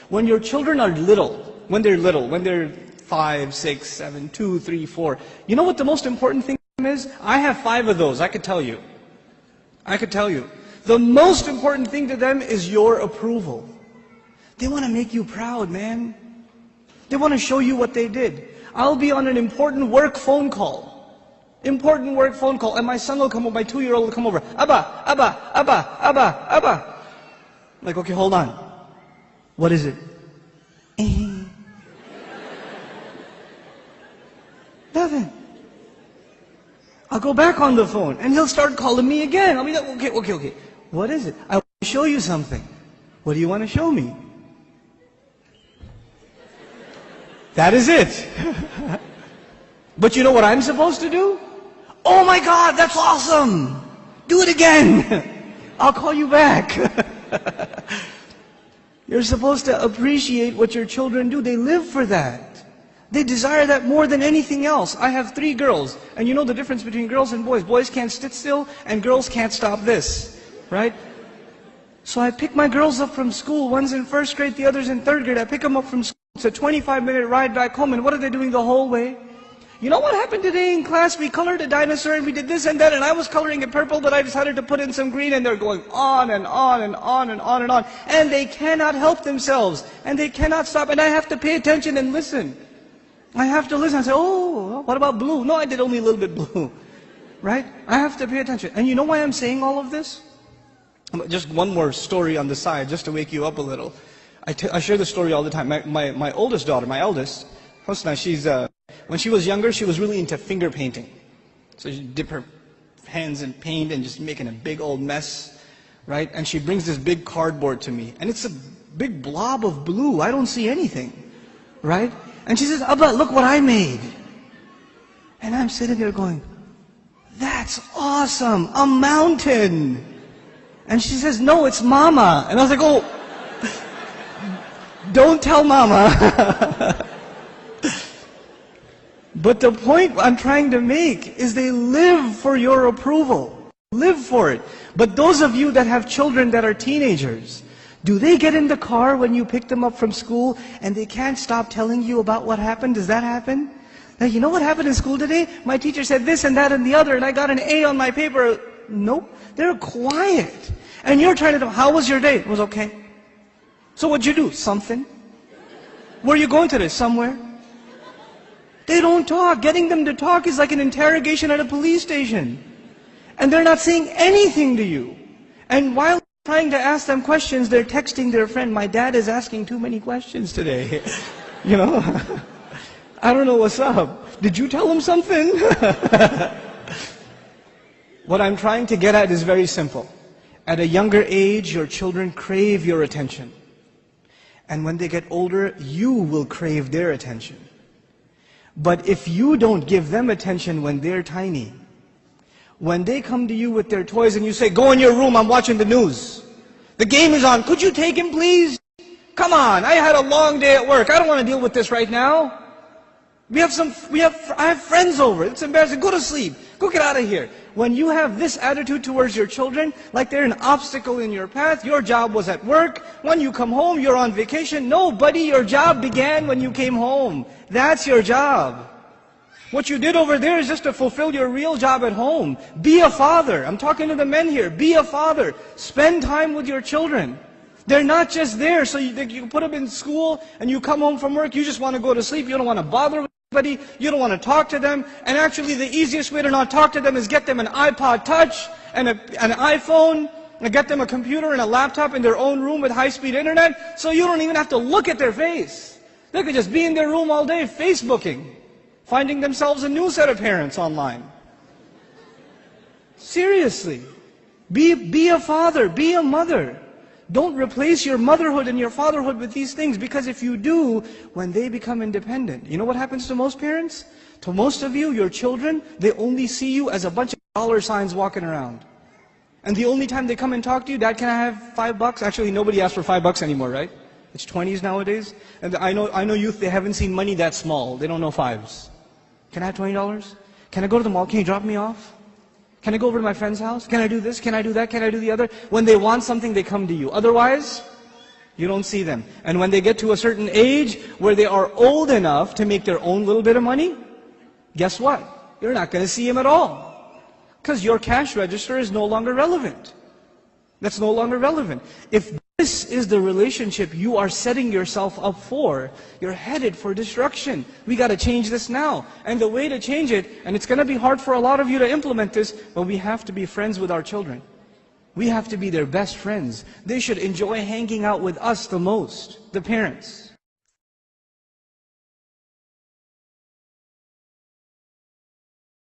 When your children are little, when they're 5, 6, 7, 2, 3, 4, you know what the most important thing is? I have 5 of those, I could tell you. The most important thing to them is your approval. They want to make you proud, man. They want to show you what they did. I'll be on an important work phone call. And my son will come over, my 2-year-old will come over. Abba. Like, okay, hold on. What is it? Nothing. I'll go back on the phone and he'll start calling me again. I'll be like, okay. What is it? I want to show you something. What do you want to show me? That is it. But you know what I'm supposed to do? Oh my God, that's awesome. Do it again. I'll call you back. You're supposed to appreciate what your children do. They live for that. They desire that more than anything else. I have 3 girls, and you know the difference between girls and boys. Boys can't sit still, and girls can't stop this, right? So I pick my girls up from school. One's in 1st grade, the other's in 3rd grade. I pick them up from school. It's a 25-minute ride back home, and what are they doing the whole way? You know what happened today in class? We colored a dinosaur, and we did this and that, and I was coloring it purple, but I decided to put in some green, and they're going on and on and on and on and on. And they cannot help themselves, and they cannot stop, and I have to pay attention and listen. I have to listen and say, oh, what about blue? No, I did only a little bit blue. Right? I have to pay attention. And you know why I'm saying all of this? Just one more story on the side, just to wake you up a little. I share this story all the time. My oldest daughter, my eldest, Husna, when she was younger, she was really into finger painting. So she'd dip her hands in paint and just making a big old mess, right? And she brings this big cardboard to me. And it's a big blob of blue. I don't see anything, right? And she says, Abba, look what I made. And I'm sitting there going, that's awesome, a mountain. And she says, no, it's Mama. And I was like, oh, don't tell Mama. But the point I'm trying to make is they live for your approval. Live for it. But those of you that have children that are teenagers, do they get in the car when you pick them up from school and they can't stop telling you about what happened? Does that happen? Now, you know what happened in school today? My teacher said this and that and the other, and I got an A on my paper. Nope. They're quiet. And you're trying to know, how was your day? It was okay. So what'd you do? Something. Where are you going today? Somewhere. They don't talk. Getting them to talk is like an interrogation at a police station. And they're not saying anything to you. And while trying to ask them questions, they're texting their friend, my dad is asking too many questions today. You know, I don't know what's up. Did you tell him something? What I'm trying to get at is very simple. At a younger age, your children crave your attention. And when they get older, you will crave their attention. But if you don't give them attention when they're tiny, when they come to you with their toys and you say, go in your room, I'm watching the news. The game is on, could you take him please? Come on, I had a long day at work, I don't want to deal with this right now. I have friends over, it's embarrassing, go to sleep, go get out of here. When you have this attitude towards your children, like they're an obstacle in your path, your job was at work, when you come home, you're on vacation. No, buddy, your job began when you came home. That's your job. What you did over there is just to fulfill your real job at home. Be a father. I'm talking to the men here. Be a father. Spend time with your children. They're not just there so you put them in school and you come home from work, you just want to go to sleep, you don't want to bother with anybody, you don't want to talk to them, and actually the easiest way to not talk to them is get them an iPod Touch and an iPhone, and get them a computer and a laptop in their own room with high-speed internet, so you don't even have to look at their face. They could just be in their room all day Facebooking, finding themselves a new set of parents online. Seriously. Be a father, be a mother. Don't replace your motherhood and your fatherhood with these things, because if you do, when they become independent, you know what happens to most parents? To most of you, your children, they only see you as a bunch of dollar signs walking around. And the only time they come and talk to you, Dad, can I have $5? Actually, nobody asks for $5 anymore, right? It's 20s nowadays. And I know youth, they haven't seen money that small. They don't know fives. Can I have $20? Can I go to the mall? Can you drop me off? Can I go over to my friend's house? Can I do this? Can I do that? Can I do the other? When they want something, they come to you. Otherwise, You don't see them. And when they get to a certain age where they are old enough to make their own little bit of money, guess what? You're not going to see them at all. Because your cash register is no longer relevant. That's no longer relevant. If this is the relationship you are setting yourself up for, you're headed for destruction. We got to change this now. And the way to change it, and it's going to be hard for a lot of you to implement this, but we have to be friends with our children. We have to be their best friends. They should enjoy hanging out with us the most, the parents.